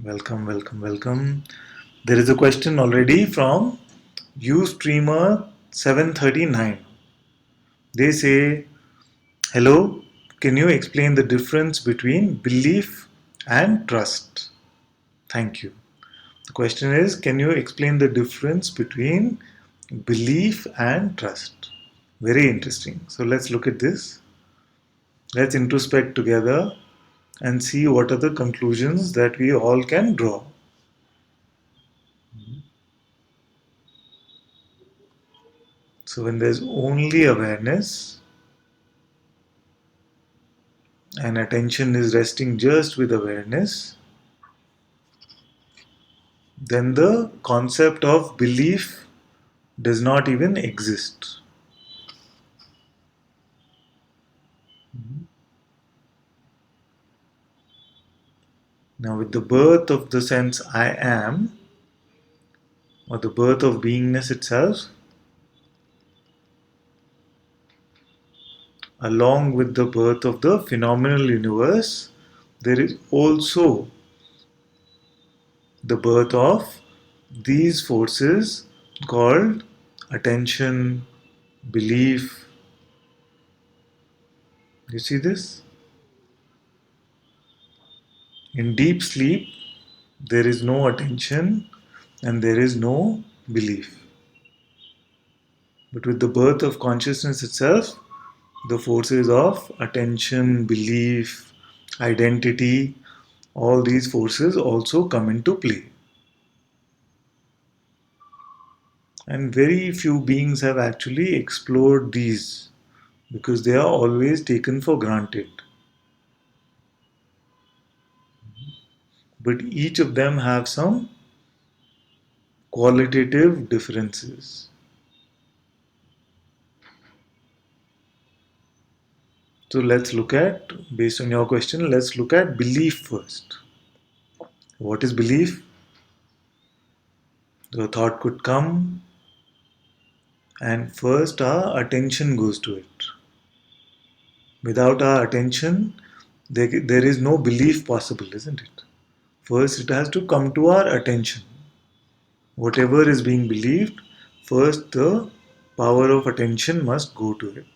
Welcome, welcome, welcome. There is a question already from Ustreamer 739. They say, "Hello, can you explain the difference between belief and trust?" Thank you. The question is, can you explain the difference between belief and trust? Very interesting. So let's look at this. Let's introspect together and see what are the conclusions that we all can draw. So when there's only awareness and attention is resting just with awareness, then the concept of belief does not even exist. Now, with the birth of the sense I am, or the birth of beingness itself, along with the birth of the phenomenal universe, there is also the birth of these forces called attention, belief. You see this? In deep sleep, there is no attention and there is no belief. But with the birth of consciousness itself, the forces of attention, belief, identity, all these forces also come into play. And very few beings have actually explored these because they are always taken for granted. But each of them have some qualitative differences. So let's look at, based on your question, let's look at belief first. What is belief? The thought could come, and first our attention goes to it. Without our attention, there is no belief possible, isn't it? First, it has to come to our attention. Whatever is being believed, first the power of attention must go to it.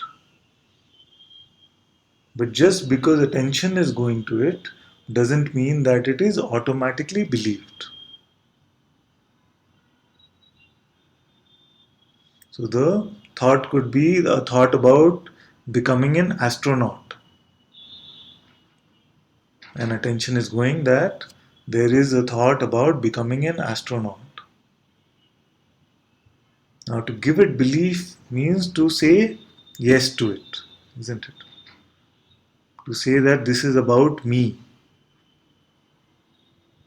But just because attention is going to it doesn't mean that it is automatically believed. So the thought could be a thought about becoming an astronaut. And attention is going that there is a thought about becoming an astronaut. Now, to give it belief means to say yes to it, isn't it? To say that this is about me.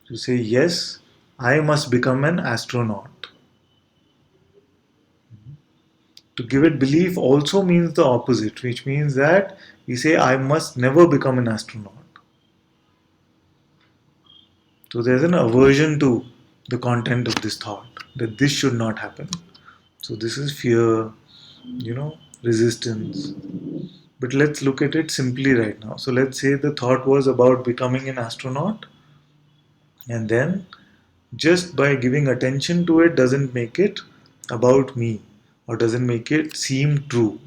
To say, yes, I must become an astronaut. To give it belief also means the opposite, which means that we say, I must never become an astronaut. So there's an aversion to the content of this thought that this should not happen. So this is fear, resistance. But let's look at it simply right now. So let's say the thought was about becoming an astronaut, and then just by giving attention to it doesn't make it about me or doesn't make it seem true.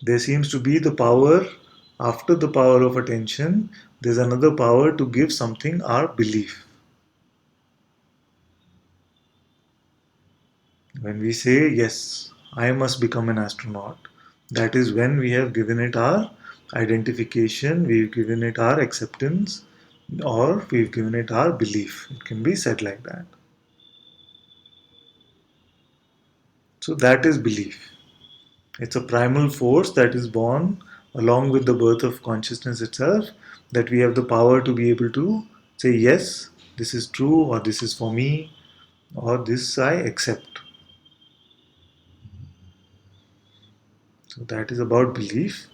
There seems to be the power after the power of attention, there's another power to give something our belief. When we say, yes, I must become an astronaut, that is when we have given it our identification, we've given it our acceptance, or we've given it our belief. It can be said like that. So that is belief. It's a primal force that is born along with the birth of consciousness itself, that we have the power to be able to say, yes, this is true, or this is for me, or this I accept. So that is about belief.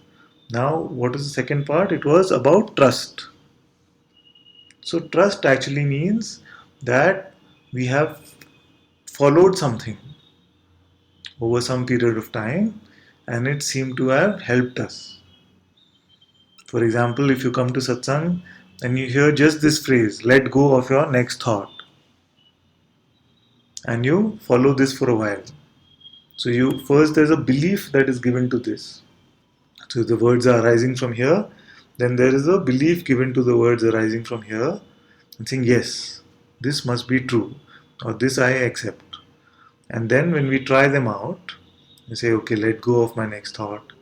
Now, what is the second part? It was about trust. So, trust actually means that we have followed something over some period of time and it seemed to have helped us. For example, if you come to satsang and you hear just this phrase, let go of your next thought, and you follow this for a while. So you first there's a belief that is given to this. So the words are arising from here, then there is a belief given to the words arising from here, and saying, yes, this must be true, or this I accept. And then when we try them out, we say, okay, let go of my next thought,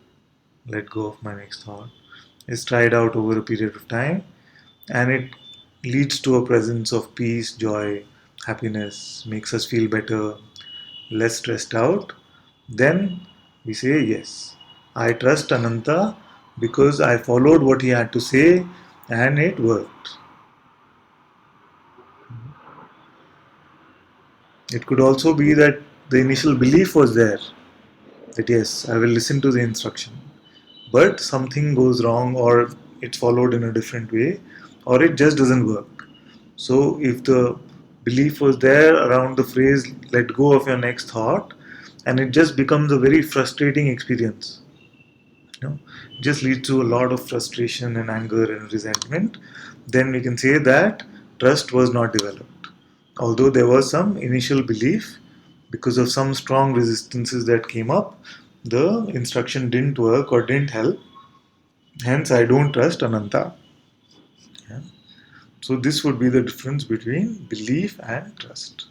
let go of my next thought. It's tried out over a period of time, and it leads to a presence of peace, joy, happiness, makes us feel better, less stressed out. Then we say, yes, I trust Ananta because I followed what he had to say and it worked. It could also be that the initial belief was there that yes, I will listen to the instruction, but something goes wrong, or it's followed in a different way, or it just doesn't work. So, if the belief was there around the phrase let go of your next thought, and it just becomes a very frustrating experience, it just leads to a lot of frustration and anger and resentment, then we can say that trust was not developed. Although there was some initial belief, because of some strong resistances that came up, the instruction didn't work or didn't help. Hence, I don't trust Ananta. Yeah. So, this would be the difference between belief and trust.